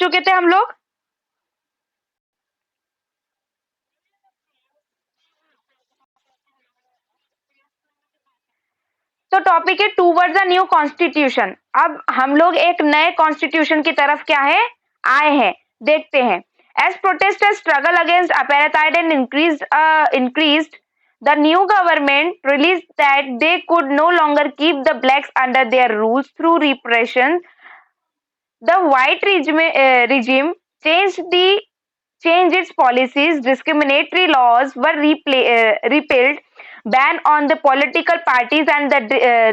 चुके थे हम लोग। तो टॉपिक है टूवर्ड्स अ न्यू कॉन्स्टिट्यूशन। अब हम लोग एक नए कॉन्स्टिट्यूशन की तरफ क्या है, आए हैं, देखते हैं। As protest struggle against apartheid and increased, the new government released that they could no longer keep the blacks under their rules through repression. The white regime changed its policies, discriminatory laws were repealed, ban on the political parties and the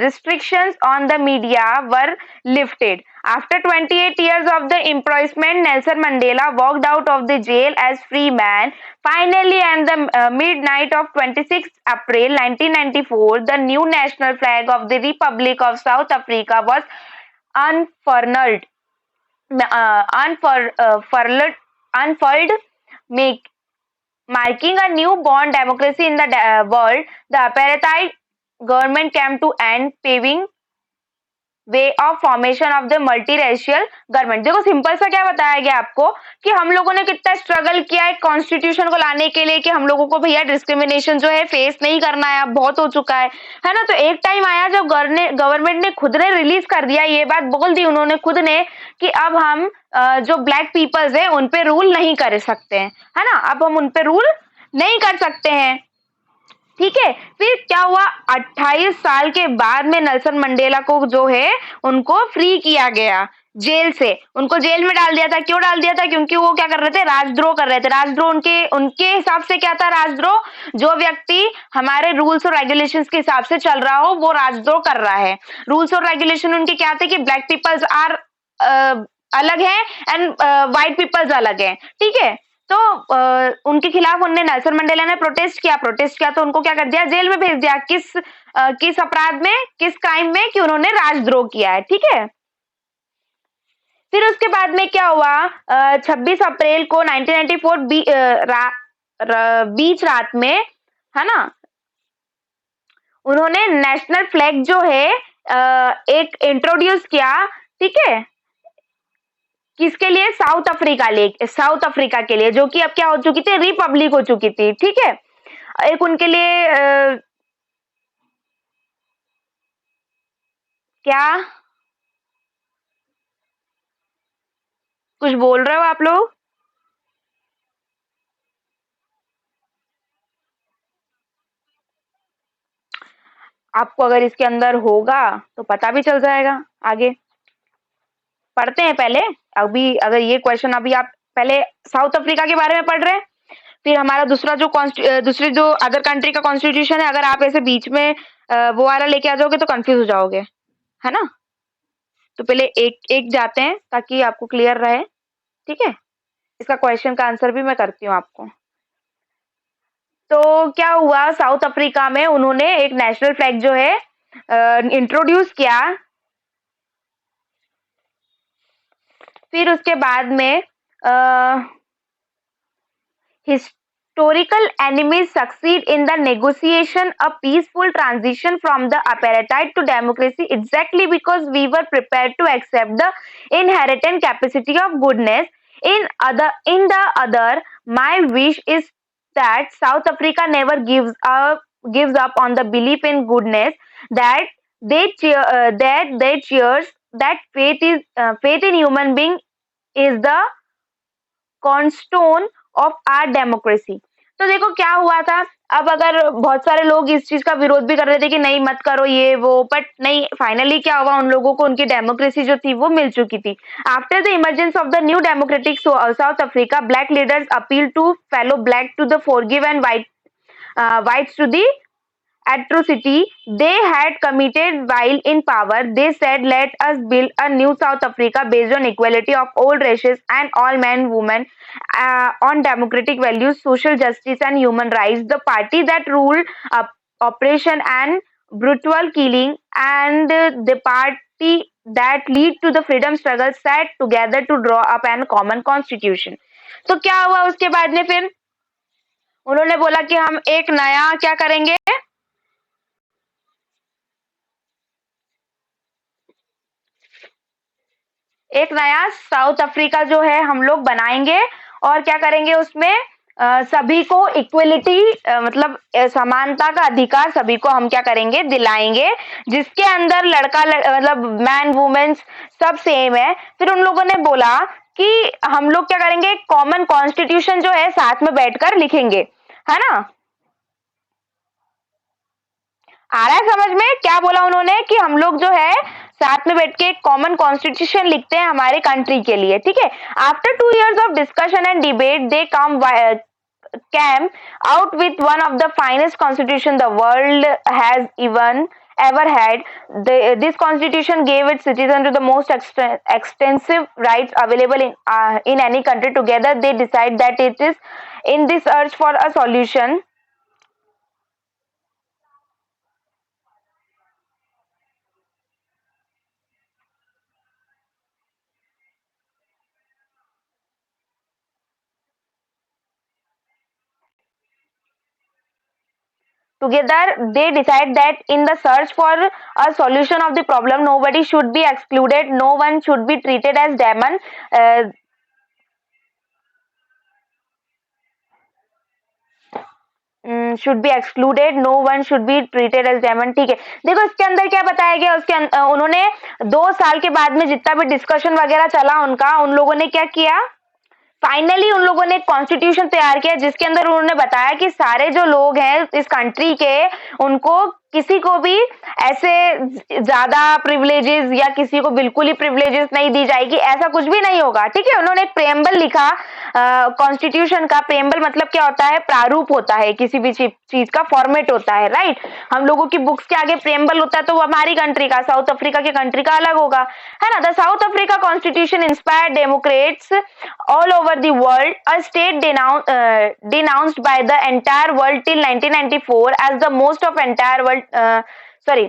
restrictions on the media were lifted. After 28 years of the imprisonment, Nelson Mandela walked out of the jail as free man. Finally, at the midnight of 26 April 1994, the new national flag of the Republic of South Africa was unfurled, unfurled, make, marking a new born democracy in the world. The apartheid government came to end, paving way of formation of the multiracial government. देखो simple सा क्या बताया गया आपको कि हम लोगों ने कितना स्ट्रगल किया है कॉन्स्टिट्यूशन को लाने के लिए कि हम लोगों को भैया डिस्क्रिमिनेशन जो है फेस नहीं करना है, अब बहुत हो चुका है ना। तो एक टाइम आया जब गवर्नमेंट ने खुद ने रिलीज कर दिया, ये बात बोल दी उन्होंने खुद ने कि अब हम जो ब्लैक पीपल्स है उन पे रूल नहीं कर सकते हैं, है ना, अब हम उन पे रूल नहीं कर सकते हैं। ठीक है, फिर क्या हुआ, 28 साल के बाद में नेल्सन मंडेला को जो है उनको फ्री किया गया जेल से। उनको जेल में डाल दिया था, क्यों डाल दिया था, क्योंकि वो क्या कर रहे थे, राजद्रोह कर रहे थे। राजद्रोह उनके उनके हिसाब से क्या था, राजद्रोह, जो व्यक्ति हमारे रूल्स और रेगुलेशंस के हिसाब से चल रहा हो वो राजद्रोह कर रहा है। रूल्स और रेगुलेशन उनके क्या थे कि ब्लैक पीपल्स आर अलग है एंड व्हाइट पीपल्स अलग है। ठीक है, तो उनके खिलाफ उनने नेल्सन मंडेला ने प्रोटेस्ट किया तो उनको क्या कर दिया, जेल में भेज दिया। किस अपराध में, किस क्राइम में, कि उन्होंने राजद्रोह किया है। ठीक है, फिर उसके बाद में क्या हुआ, 26 अप्रैल को 1994 बीच रात में, है ना, उन्होंने नेशनल फ्लैग जो है एक इंट्रोड्यूस किया। ठीक है, किसके लिए, साउथ अफ्रीका के लिए, जो कि अब क्या हो चुकी थी, रिपब्लिक हो चुकी थी। ठीक है, एक उनके लिए क्या कुछ बोल रहे हो आप लोग? आपको अगर इसके अंदर होगा तो पता भी चल जाएगा आगे। पढ़ते हैं पहले, अभी अगर ये क्वेश्चन अभी आप पहले साउथ अफ्रीका के बारे में पढ़ रहे हैं, फिर हमारा दूसरी जो अदर कंट्री का कॉन्स्टिट्यूशन है, अगर आप ऐसे बीच में वो वाला लेके आ जाओगे तो कंफ्यूज हो जाओगे, है ना। तो पहले एक एक जाते हैं ताकि आपको क्लियर रहे। ठीक है, इसका क्वेश्चन का आंसर भी मैं करती हूँ आपको। तो क्या हुआ, साउथ अफ्रीका में उन्होंने एक नेशनल फ्लैग जो है इंट्रोड्यूस किया। फिर उसके बाद में historical enemies succeed in the negotiation a peaceful transition from the apartheid to democracy exactly because we were prepared to accept the inherent capacity of goodness in the other. My wish is that South Africa never gives up on the belief in goodness, that they cheers, that faith in human being is the cornerstone of our democracy. तो देखो क्या हुआ था, अब अगर बहुत सारे लोग इस चीज का विरोध भी कर रहे थे कि नहीं मत करो ये वो, बट नहीं, फाइनली क्या हुआ, उन लोगों को उनकी डेमोक्रेसी जो थी वो मिल चुकी थी। After the emergence of the new democratic South Africa, black leaders appeal to fellow black to the forgive and whites to the atrocity they had committed while in power. They said, let us build a new South Africa based on equality of all races and all men, women, on democratic values, social justice, and human rights. The party that ruled oppression and brutal killing, and the party that lead to the freedom struggle sat together to draw up an common constitution. तो क्या हुआ उसके बाद में, फिर उन्होंने बोला कि हम एक नया क्या करेंगे, एक नया साउथ अफ्रीका जो है हम लोग बनाएंगे और क्या करेंगे उसमें सभी को इक्वलिटी मतलब समानता का अधिकार सभी को हम क्या करेंगे दिलाएंगे, जिसके अंदर मतलब मैन वुमेन्स सब सेम है। फिर उन लोगों ने बोला कि हम लोग क्या करेंगे, कॉमन कॉन्स्टिट्यूशन जो है साथ में बैठकर लिखेंगे, है ना। आ रहा है समझ में क्या बोला उन्होंने, कि हम लोग जो है साथ में बैठ के एक कॉमन कॉन्स्टिट्यूशन लिखते हैं हमारे कंट्री के लिए, ठीक है। After 2 years of discussion and debate they came out with one of the finest constitution the world has even ever had. This constitution gave its citizens to the most extensive rights available in any country. Together they decide that it is in this search for a solution. Together, they decide that in the search for a solution of the problem, nobody should be excluded, no one should be treated as demon. Uh, should be excluded, no one should be treated as demon, ठीक है। देखो इसके अंदर क्या बताया गया, उन्होंने 2 साल के बाद में जितना भी डिस्कशन वगैरह चला उनका, उन लोगों ने क्या किया, फाइनली उन लोगों ने एक कॉन्स्टिट्यूशन तैयार किया जिसके अंदर उन्होंने बताया कि सारे जो लोग हैं इस कंट्री के, उनको किसी को भी ऐसे ज्यादा प्रिविलेजेस या किसी को बिल्कुल ही प्रिविलेजेस नहीं दी जाएगी, ऐसा कुछ भी नहीं होगा, ठीक है। उन्होंने एक प्रेम्बल लिखा कॉन्स्टिट्यूशन का। प्रेम्बल मतलब क्या होता है, प्रारूप होता है, किसी भी चीज का फॉर्मेट होता है, राइट। हम लोगों की बुक्स के आगे प्रेम्बल होता है, तो वो हमारी कंट्री का, साउथ अफ्रीका के कंट्री का अलग होगा, है ना। The south Africa constitution inspired Democrats all over the world, a state denounced by the entire world till 1994 as the most of entire world, sorry,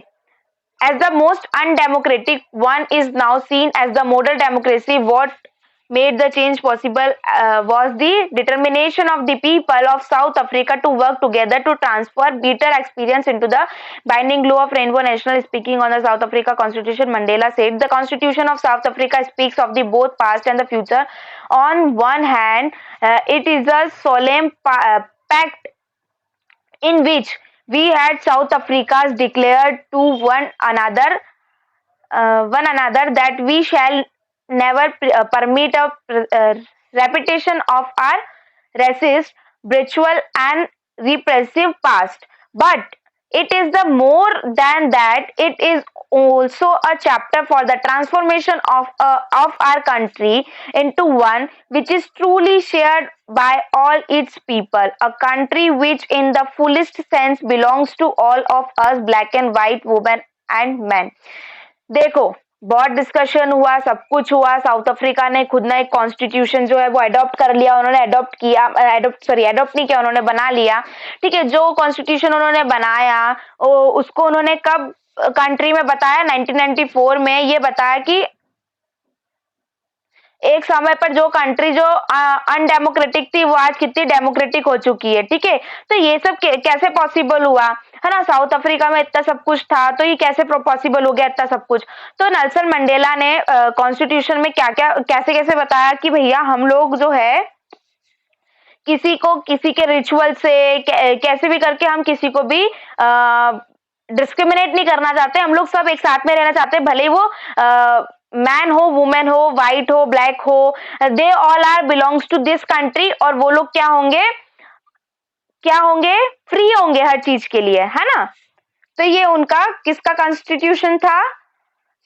as the most undemocratic one, is now seen as the model democracy. What made the change possible was the determination of the people of South Africa to work together to transfer bitter experience into the binding law of Rainbow National. Speaking on the South Africa Constitution, Mandela said, "The Constitution of South Africa speaks of the both past and the future. On one hand, it is a solemn pact in which we had South Africans declared to one another that we shall never permit a repetition of our racist, brutal, and repressive past. But it is the more than that. It is also a chapter for the transformation of our country into one which is truly shared by all its people, a country which in the fullest sense belongs to all of us, black and white, women and men." देखो, बहुत discussion हुआ, सब कुछ हुआ, south Africa ने खुद ना एक कॉन्स्टिट्यूशन जो है वो अडॉप्ट कर लिया, उन्होंने अडॉप्ट नहीं किया, उन्होंने बना लिया, ठीक है। जो कॉन्स्टिट्यूशन उन्होंने बनाया उसको उन्होंने कब कंट्री में बताया, 1994 में ये बताया कि एक समय पर जो कंट्री जो अनडेमोक्रेटिक थी वो आज कितनी डेमोक्रेटिक हो चुकी है, ठीक है। तो ये सब कैसे पॉसिबल हुआ, है ना। साउथ अफ्रीका में इतना सब कुछ था, तो ये कैसे पॉसिबल हो गया इतना सब कुछ। तो नेल्सन मंडेला ने कॉन्स्टिट्यूशन में क्या क्या कैसे कैसे बताया कि भैया हम लोग जो है किसी को किसी के रिचुअल से कैसे भी करके हम किसी को भी डिस्क्रिमिनेट नहीं करना चाहते, हम लोग सब एक साथ में रहना चाहते हैं, भले ही वो मैन हो, वुमेन हो, व्हाइट हो, ब्लैक हो, they all are belongs to this country. और वो लोग क्या होंगे, फ्री होंगे हर चीज के लिए, है ना। तो ये उनका किसका कॉन्स्टिट्यूशन था,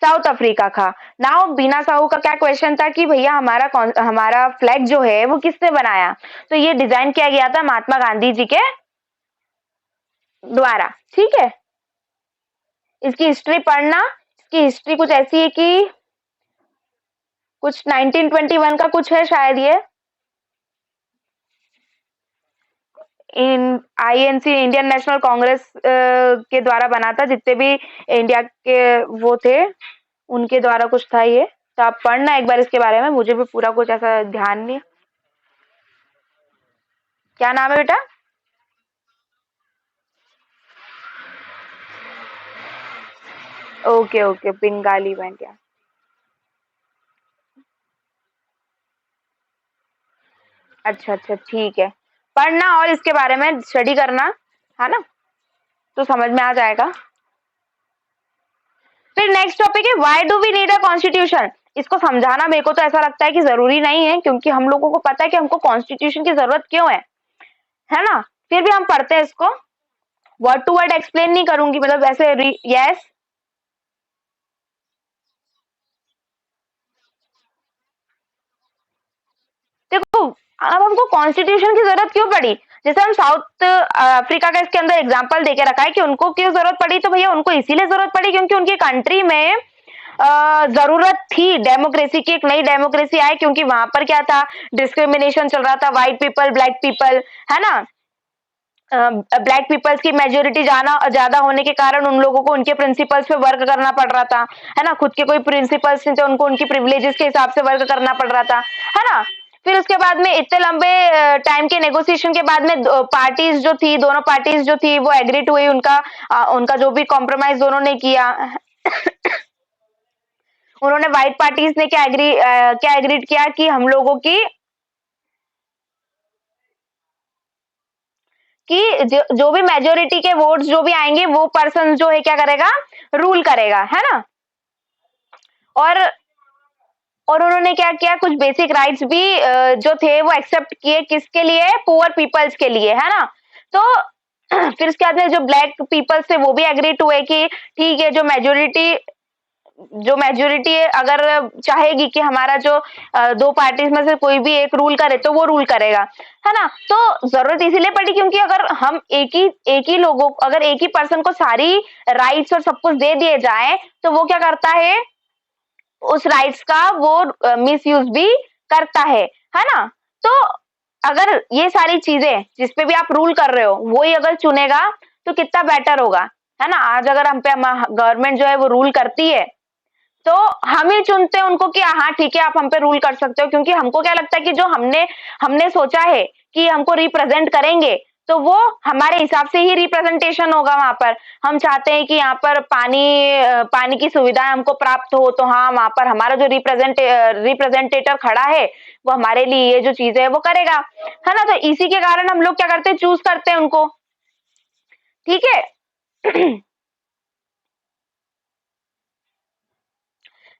साउथ अफ्रीका का। नाउ बीना साहू का क्या क्वेश्चन था कि भैया हमारा फ्लैग जो है वो किसने बनाया, तो ये डिजाइन किया गया था महात्मा गांधी जी के द्वारा, ठीक है। इसकी हिस्ट्री पढ़ना, इसकी हिस्ट्री कुछ ऐसी है कि कुछ 1921 का कुछ है शायद, ये INC इंडियन नेशनल कांग्रेस के द्वारा बना था, जितने भी इंडिया के वो थे उनके द्वारा कुछ था ये। तो आप पढ़ना एक बार इसके बारे में, मुझे भी पूरा कुछ ऐसा ध्यान नहीं। क्या नाम है बेटा? ओके ओके, बंगाली बैंड, या अच्छा अच्छा, ठीक है। पढ़ना और इसके बारे में स्टडी करना, है ना, तो समझ में आ जाएगा। फिर नेक्स्ट टॉपिक है why do we need a constitution. इसको समझाना मेरे को तो ऐसा लगता है कि जरूरी नहीं है, क्योंकि हम लोगों को पता है कि हमको कॉन्स्टिट्यूशन की जरूरत क्यों है ना। फिर भी हम पढ़ते हैं इसको, वर्ड टू वर्ड एक्सप्लेन नहीं करूंगी, मतलब ऐसे यस। देखो, अब हमको कॉन्स्टिट्यूशन की जरूरत क्यों पड़ी, जैसे हम साउथ अफ्रीका का इसके अंदर एग्जांपल देके रखा है कि उनको क्यों जरूरत पड़ी, तो भैया उनको इसीलिए जरूरत पड़ी क्योंकि उनकी कंट्री में जरूरत थी डेमोक्रेसी की, एक नई डेमोक्रेसी आए, क्योंकि वहां पर क्या था, डिस्क्रिमिनेशन चल रहा था, व्हाइट पीपल ब्लैक पीपल, है ना। ब्लैक पीपल्स की मेजोरिटी जाना ज्यादा होने के कारण उन लोगों को उनके प्रिंसिपल्स पे वर्क करना पड़ रहा था, है ना। खुद के कोई प्रिंसिपल्स नहीं थे, उनको उनकी प्रिविलेजेस के हिसाब से वर्क करना पड़ रहा था, है ना। फिर उसके बाद में इतने लंबे टाइम के नेगोशिएशन के बाद में पार्टीज जो थी, दोनों पार्टीज जो थी वो एग्रीड हुई, उनका जो भी कॉम्प्रोमाइज दोनों ने किया, उन्होंने व्हाइट पार्टीज ने क्या एग्रीड किया कि हम लोगों की कि जो भी मेजोरिटी के वोट्स जो भी आएंगे वो पर्सन जो है क्या करेगा, रूल करेगा, है ना। और उन्होंने क्या किया, कुछ बेसिक राइट्स भी जो थे वो एक्सेप्ट किए, किसके लिए, पुअर पीपल्स के लिए, है ना। तो फिर उसके बाद में जो ब्लैक पीपल्स थे वो भी एग्रीड हुए कि ठीक है, जो मेजोरिटी अगर चाहेगी कि हमारा जो दो पार्टीज में से कोई भी एक रूल करे तो वो रूल करेगा, है ना। तो जरूरत इसीलिए पड़ी क्योंकि अगर हम अगर एक ही पर्सन को सारी राइट्स और सब कुछ दे दिए जाए तो वो क्या करता है, उस राइट्स का वो मिस यूज भी करता है ना। तो अगर ये सारी चीजें जिसपे भी आप रूल कर रहे हो वही अगर चुनेगा तो कितना बेटर होगा, है ना। आज अगर हम पे गवर्नमेंट जो है वो रूल करती है तो हम ही चुनते हैं उनको कि हाँ ठीक है आप हम पे रूल कर सकते हो, क्योंकि हमको क्या लगता है कि जो हमने हमने सोचा है कि हमको रिप्रेजेंट करेंगे तो वो हमारे हिसाब से ही रिप्रेजेंटेशन होगा वहां पर। हम चाहते हैं कि यहाँ पर पानी की सुविधाएं हमको प्राप्त हो, तो हाँ वहां पर हमारा जो रिप्रेजेंटेटर खड़ा है वो हमारे लिए ये जो चीज है वो करेगा, है ना। तो इसी के कारण हम लोग क्या करते हैं, चूज करते हैं उनको, ठीक है।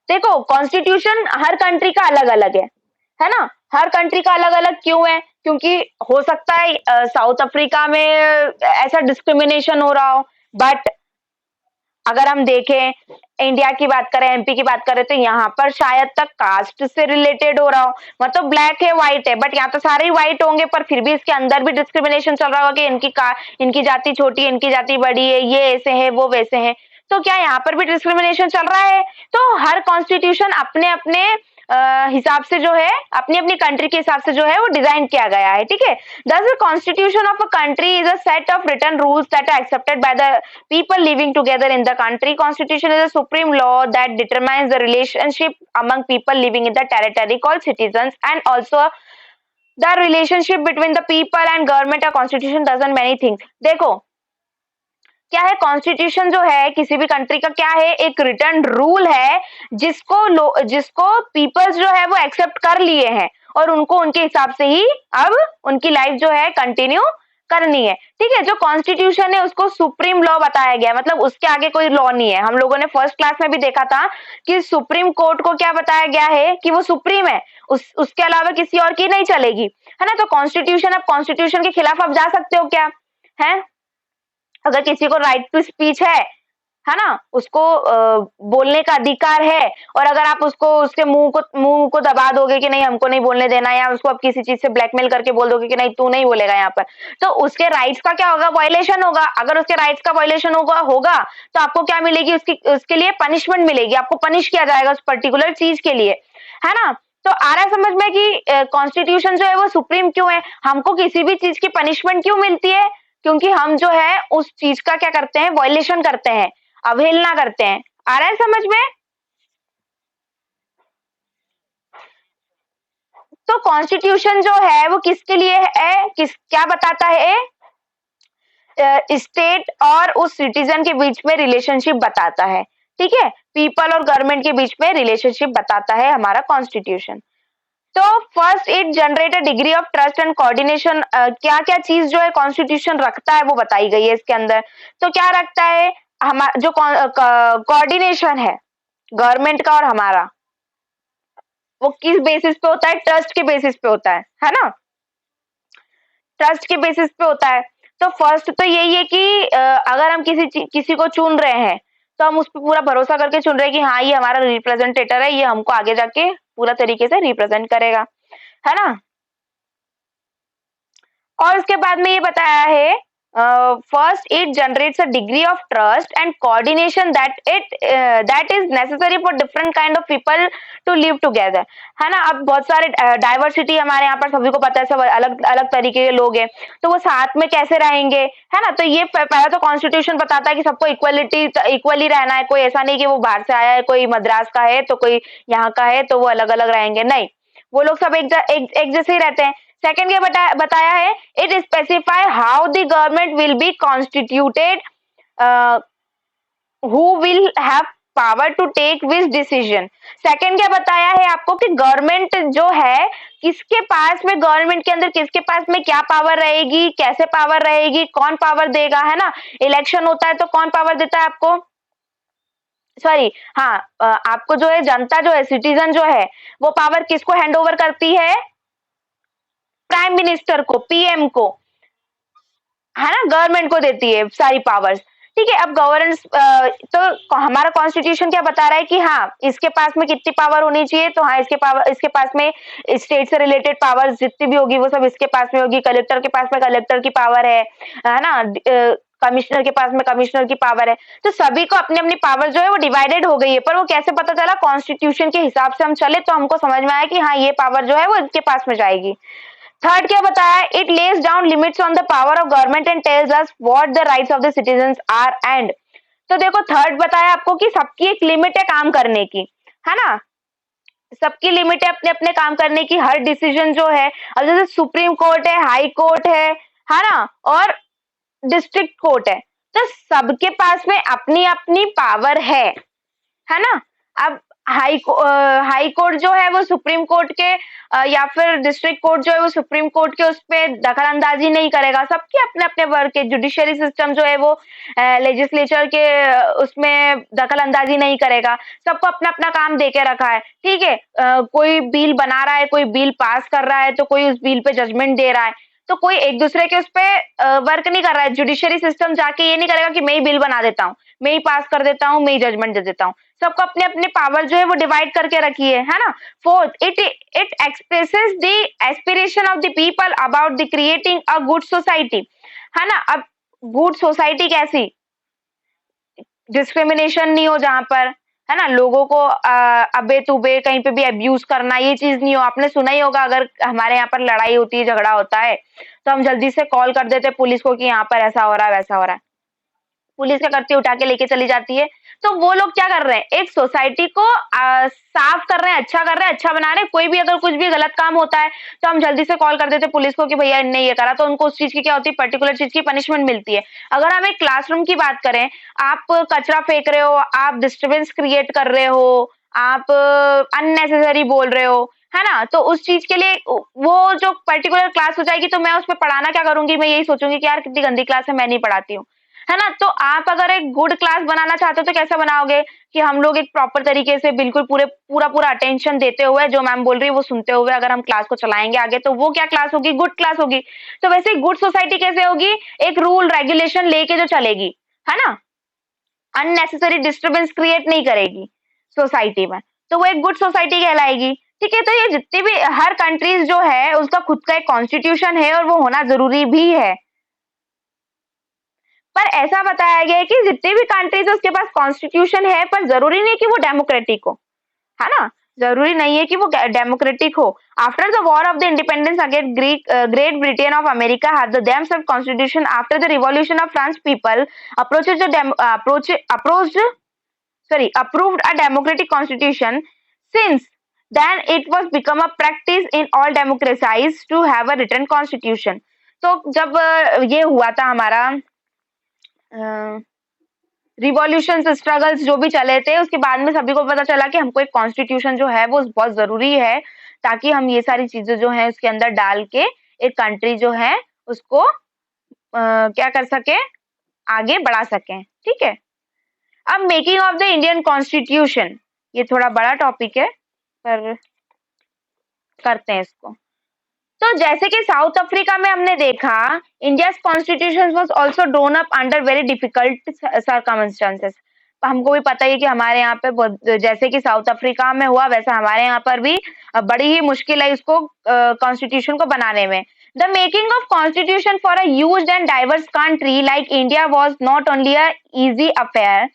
देखो, कॉन्स्टिट्यूशन हर कंट्री का अलग अलग है ना। हर कंट्री का अलग अलग क्यों है, क्योंकि हो सकता है साउथ अफ्रीका में ऐसा डिस्क्रिमिनेशन हो रहा हो, बट अगर हम देखें इंडिया की बात करें, एमपी की बात करें, तो यहाँ पर शायद तक कास्ट से रिलेटेड हो रहा हो, मतलब ब्लैक है व्हाइट है, बट यहाँ तो सारे ही व्हाइट होंगे, पर फिर भी इसके अंदर भी डिस्क्रिमिनेशन चल रहा होगा कि इनकी जाति छोटी है, इनकी जाति बड़ी है, ये ऐसे है वो वैसे है। तो क्या यहाँ पर भी डिस्क्रिमिनेशन चल रहा है। तो हर कॉन्स्टिट्यूशन अपने अपने हिसाब से जो है, अपनी अपनी कंट्री के हिसाब से जो है वो डिजाइन किया गया है, ठीक है। Thus, the constitution of a country is a set of written rules that are accepted by the people living together in the country. Constitution is a supreme law that determines the relationship among people living in the territory called citizens, and also the relationship between the people and government. A constitution does many things. देखो क्या है, constitution जो है किसी भी country का क्या है, एक रिटर्न रूल है जिसको पीपल्स जो है वो एक्सेप्ट कर लिए हैं और उनको उनके हिसाब से ही अब उनकी लाइफ जो है कंटिन्यू करनी है, ठीक है। जो कॉन्स्टिट्यूशन है उसको सुप्रीम लॉ बताया गया है, मतलब उसके आगे कोई लॉ नहीं है। हम लोगों ने फर्स्ट क्लास में भी देखा था कि सुप्रीम कोर्ट को क्या बताया गया है कि वो सुप्रीम है, उसके अलावा किसी और की नहीं चलेगी, है ना। तो कॉन्स्टिट्यूशन, अब कॉन्स्टिट्यूशन के खिलाफ आप जा सकते हो क्या, है। अगर किसी को राइट टू स्पीच है ना, उसको बोलने का अधिकार है, और अगर आप उसको उसके मुंह को दबा दोगे कि नहीं हमको नहीं बोलने देना, या उसको आप किसी चीज से ब्लैकमेल करके बोल दोगे कि नहीं तू नहीं बोलेगा यहाँ पर, तो उसके राइट्स का क्या होगा, वायलेशन होगा। अगर उसके राइट्स का वायलेशन होगा तो आपको क्या मिलेगी, उसके लिए पनिशमेंट मिलेगी, आपको पनिश किया जाएगा उस पर्टिकुलर चीज के लिए, है ना। तो आ रहा है समझ में कि कॉन्स्टिट्यूशन जो है वो सुप्रीम क्यों है, हमको किसी भी चीज की पनिशमेंट क्यों मिलती है, क्योंकि हम जो है उस चीज का क्या करते हैं, वायलेशन करते हैं, अवहेलना करते हैं। आ रहा है समझ में। तो कॉन्स्टिट्यूशन जो है वो किसके लिए है, क्या बताता है, स्टेट और उस सिटीजन के बीच में रिलेशनशिप बताता है, ठीक है। पीपल और गवर्नमेंट के बीच में रिलेशनशिप बताता है हमारा कॉन्स्टिट्यूशन। तो first it generate a degree of trust and coordination. क्या क्या चीज जो है कॉन्स्टिट्यूशन रखता है वो बताई गई है इसके अंदर। तो क्या रखता है, हमारा जो कोऑर्डिनेशन है गवर्नमेंट का और हमारा, वो किस बेसिस पे होता है, ट्रस्ट के बेसिस पे होता है ना, ट्रस्ट के बेसिस पे होता है। तो फर्स्ट तो यही है कि अगर हम किसी को चुन रहे हैं तो हम उस पर पूरा भरोसा करके चुन रहे हैं कि हाँ ये हमारा रिप्रेजेंटेटर है, ये हमको आगे जाके पूरा तरीके से रिप्रेजेंट करेगा, है ना। और उसके बाद में ये बताया है, first it generates a degree of trust and coordination that is necessary for different kind of people to live together, है ना। अब बहुत सारे डाइवर्सिटी हमारे यहाँ पर सभी को पता है, सब अलग अलग तरीके के लोग हैं, तो वो साथ में कैसे रहेंगे, है ना। तो ये पहला तो कॉन्स्टिट्यूशन बताता है कि सबको इक्वली रहना है, कोई ऐसा नहीं कि वो बाहर से आया है, कोई मद्रास का है तो कोई यहाँ का है तो वो अलग अलग रहेंगे, नहीं, वो लोग सब एक जैसे ही रहते हैं। सेकंड क्या बताया है, it specify how the government will be constituted, who will have power to take which decision. Second क्या बताया है आपको कि गवर्नमेंट जो है किसके पास में, गवर्नमेंट के अंदर किसके पास में क्या पावर रहेगी, कैसे पावर रहेगी, कौन पावर देगा, है ना। इलेक्शन होता है तो कौन पावर देता है आपको, सॉरी हाँ, आपको जो है जनता जो है, सिटीजन जो है, वो पावर किसको हैंड ओवर करती है, प्राइम मिनिस्टर को, पीएम को, है ना, गवर्नमेंट को देती है सारी पावर्स। ठीक है, अब गवर्नेंस तो हमारा कॉन्स्टिट्यूशन क्या बता रहा है कि हाँ इसके पास में कितनी पावर होनी चाहिए, तो हाँ इसके पास में स्टेट से रिलेटेड पावर जितनी भी होगी वो सब इसके पास में होगी। कलेक्टर के पास में कलेक्टर की पावर है ना, कमिश्नर के पास में कमिश्नर की पावर है। तो सभी को अपनी अपनी पावर जो है वो डिवाइडेड हो गई है, पर वो कैसे पता चला, कॉन्स्टिट्यूशन के हिसाब से हम चले तो हमको समझ में आया कि हाँ ये पावर जो है वो इनके पास में जाएगी। थर्ड क्या बताया, it lays down limits on the power of government and tells us what the rights of the citizens are and. तो देखो थर्ड बताया आपको कि सबकी एक लिमिट है काम करने की, है ना, सबकी लिमिट है अपने अपने काम करने की। हर डिसीजन जो है, अब जैसे सुप्रीम कोर्ट है, हाई कोर्ट है ना, और डिस्ट्रिक्ट कोर्ट है, तो सबके पास में अपनी अपनी पावर है ना। अब हाई कोर्ट जो है वो सुप्रीम कोर्ट के या फिर डिस्ट्रिक्ट कोर्ट जो है वो सुप्रीम कोर्ट के उस पे दखल अंदाजी नहीं करेगा। सबके अपने अपने वर्क के, जुडिशरी सिस्टम जो है वो लेजिस्लेचर के उसमें दखल अंदाजी नहीं करेगा। सबको अपना अपना काम दे के रखा है, ठीक है। कोई बिल बना रहा है, कोई बिल पास कर रहा है, तो कोई उस बिल पे जजमेंट दे रहा है, तो कोई एक दूसरे के उस पे वर्क नहीं कर रहा है। जुडिशरी सिस्टम जाके ये नहीं करेगा कि मैं ही बिल बना देता हूँ, मैं ही पास कर देता हूँ, मैं ही जजमेंट दे देता हूँ। सबको अपने अपने पावर जो है वो डिवाइड करके रखी है ना। Fourth, it expresses the aspiration of the people about the creating a good society, है ना। अब गुड सोसाइटी कैसी, डिस्क्रिमिनेशन नहीं हो जहां पर, है ना, लोगों को अबे तुबे कहीं पे भी अब्यूज करना, ये चीज नहीं हो। आपने सुना ही होगा, अगर हमारे यहाँ पर लड़ाई होती है, झगड़ा होता है, तो हम जल्दी से कॉल कर देते हैं पुलिस को कि यहाँ पर ऐसा हो रहा है, वैसा हो रहा है। पुलिस क्या करती है, उठा के लेके चली जाती है। तो वो लोग क्या कर रहे हैं, एक सोसाइटी को साफ कर रहे हैं, अच्छा कर रहे हैं, अच्छा बना रहे हैं। कोई भी अगर कुछ भी गलत काम होता है तो हम जल्दी से कॉल कर देते हैं पुलिस को कि भैया इनने ये करा, तो उनको उस चीज की क्या होती है, पर्टिकुलर चीज की पनिशमेंट मिलती है। अगर हम एक क्लासरूम की बात करें, आप कचरा फेंक रहे हो, आप डिस्टर्बेंस क्रिएट कर रहे हो, आप अननेसेसरी बोल रहे हो, है ना, तो उस चीज के लिए वो जो पर्टिकुलर क्लास हो जाएगी, तो मैं उसमें पढ़ाना क्या करूंगी, मैं यही सोचूंगी कि यार कितनी गंदी क्लास है, मैं नहीं पढ़ाती हूँ, है ना। तो आप अगर एक गुड क्लास बनाना चाहते हो तो कैसे बनाओगे, कि हम लोग एक प्रॉपर तरीके से बिल्कुल पूरा अटेंशन देते हुए, जो मैम बोल रही है वो सुनते हुए अगर हम क्लास को चलाएंगे आगे, तो वो क्या क्लास होगी, गुड क्लास होगी। तो वैसे गुड सोसाइटी कैसे होगी, एक रूल रेगुलेशन लेके जो चलेगी, है ना, अननेसेसरी डिस्टर्बेंस क्रिएट नहीं करेगी सोसाइटी में, तो वो एक गुड सोसाइटी कहलाएगी। ठीक है, तो ये जितनी भी हर कंट्रीज जो है उसका खुद का एक कॉन्स्टिट्यूशन है, और वो होना जरूरी भी है। पर ऐसा बताया गया है कि जितनी भी कंट्रीज है उसके पास कॉन्स्टिट्यूशन है, पर जरूरी नहीं कि वो डेमोक्रेटिक हो, है ना, जरूरी नहीं है कि वो डेमोक्रेटिक हो। After the war of the independence against great Britain of America had the themselves constitution after the revolution of French people approved a democratic constitution. Since then it was become a practice in all democracies to have a written constitution. तो जब ये हुआ था हमारा revolution struggles जो भी चले थे, उसके बाद में सभी को पता चला कि हमको एक कॉन्स्टिट्यूशन जो है वो बहुत जरूरी है, ताकि हम ये सारी चीजें जो है उसके अंदर डाल के एक कंट्री जो है उसको क्या कर सके, आगे बढ़ा सकें। ठीक है। अब making of the Indian constitution, ये थोड़ा बड़ा टॉपिक है पर करते हैं इसको। तो जैसे कि साउथ अफ्रीका में हमने देखा, India's constitution was also drone up under very difficult circumstances. हमको भी पता ही है कि हमारे यहाँ पे जैसे कि साउथ अफ्रीका में हुआ वैसा हमारे यहाँ पर भी बड़ी ही मुश्किल है इसको कॉन्स्टिट्यूशन को बनाने में। The making of constitution for a huge and diverse country like India was not only a easy affair.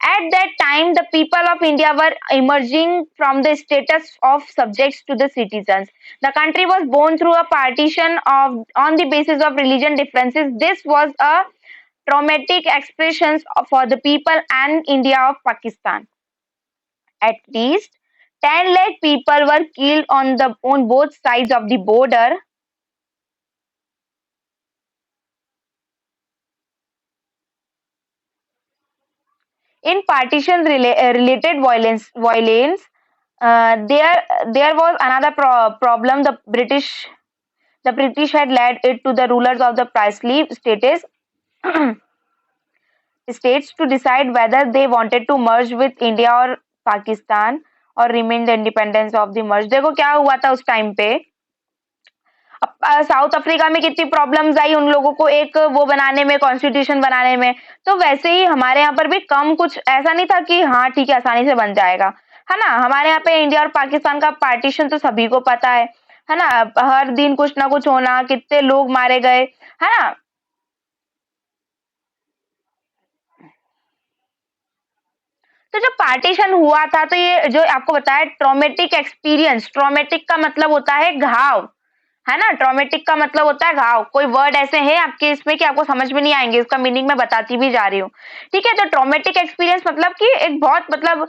At that time, the people of India were emerging from the status of subjects to the citizens. The country was born through a partition on the basis of religion differences. This was a traumatic expression for the people and India of Pakistan. At least 10 lakh people were killed on both sides of the border. In partition related violence, there was another problem. The British had led it to the rulers of the princely states to decide whether they wanted to merge with India or Pakistan or remain the independence of the merge. देखो क्या हुआ था उस time पे। South Africa में कितनी problems आई उन लोगों को एक वो बनाने में, कॉन्स्टिट्यूशन बनाने में। तो वैसे ही हमारे यहाँ पर भी कम कुछ ऐसा नहीं था कि हाँ ठीक है आसानी से बन जाएगा, है ना। हमारे यहाँ पे इंडिया और पाकिस्तान का पार्टीशन तो सभी को पता है ना। हर दिन कुछ ना कुछ होना, कितने लोग मारे गए, है ना। तो जब पार्टीशन हुआ था तो ये जो आपको बताया ट्रॉमेटिक एक्सपीरियंस, ट्रॉमेटिक का मतलब होता है घाव, है ना। ट्रॉमेटिक का मतलब होता है घाव। कोई वर्ड ऐसे हैं आपके इसमें कि आपको समझ में नहीं आएंगे, उसका मीनिंग मैं बताती भी जा रही हूँ। ठीक है। तो ट्रॉमेटिक एक्सपीरियंस मतलब कि एक बहुत मतलब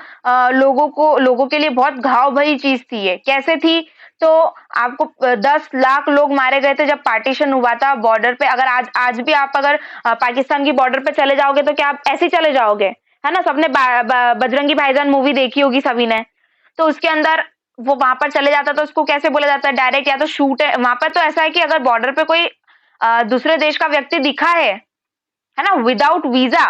लोगों के लिए बहुत घाव भरी चीज थी ये। कैसे थी? तो आपको 10 लाख लोग मारे गए थे जब पार्टीशन हुआ था बॉर्डर पे। अगर आज भी आप अगर पाकिस्तान की बॉर्डर पे चले जाओगे तो क्या आप ऐसे ही चले जाओगे, है ना। सबने बजरंगी भाईजान मूवी देखी होगी सभी ने। तो उसके अंदर वो वहां पर चले जाता तो उसको कैसे बोला जाता है, डायरेक्ट या तो शूट है। वहां पर तो ऐसा है कि अगर बॉर्डर पे कोई दूसरे देश का व्यक्ति दिखा है ना, विदाउट वीजा,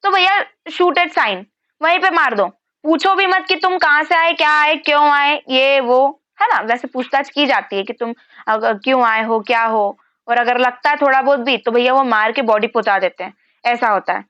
तो भैया शूट एट साइन, वहीं पे मार दो। पूछो भी मत कि तुम कहाँ से आए, क्या आए, क्यों आए, ये वो, है ना। वैसे पूछताछ की जाती है कि तुम क्यों आए हो, क्या हो, और अगर लगता है थोड़ा बहुत भी तो भैया वो मार के बॉडी पहुंचा देते हैं, ऐसा होता है।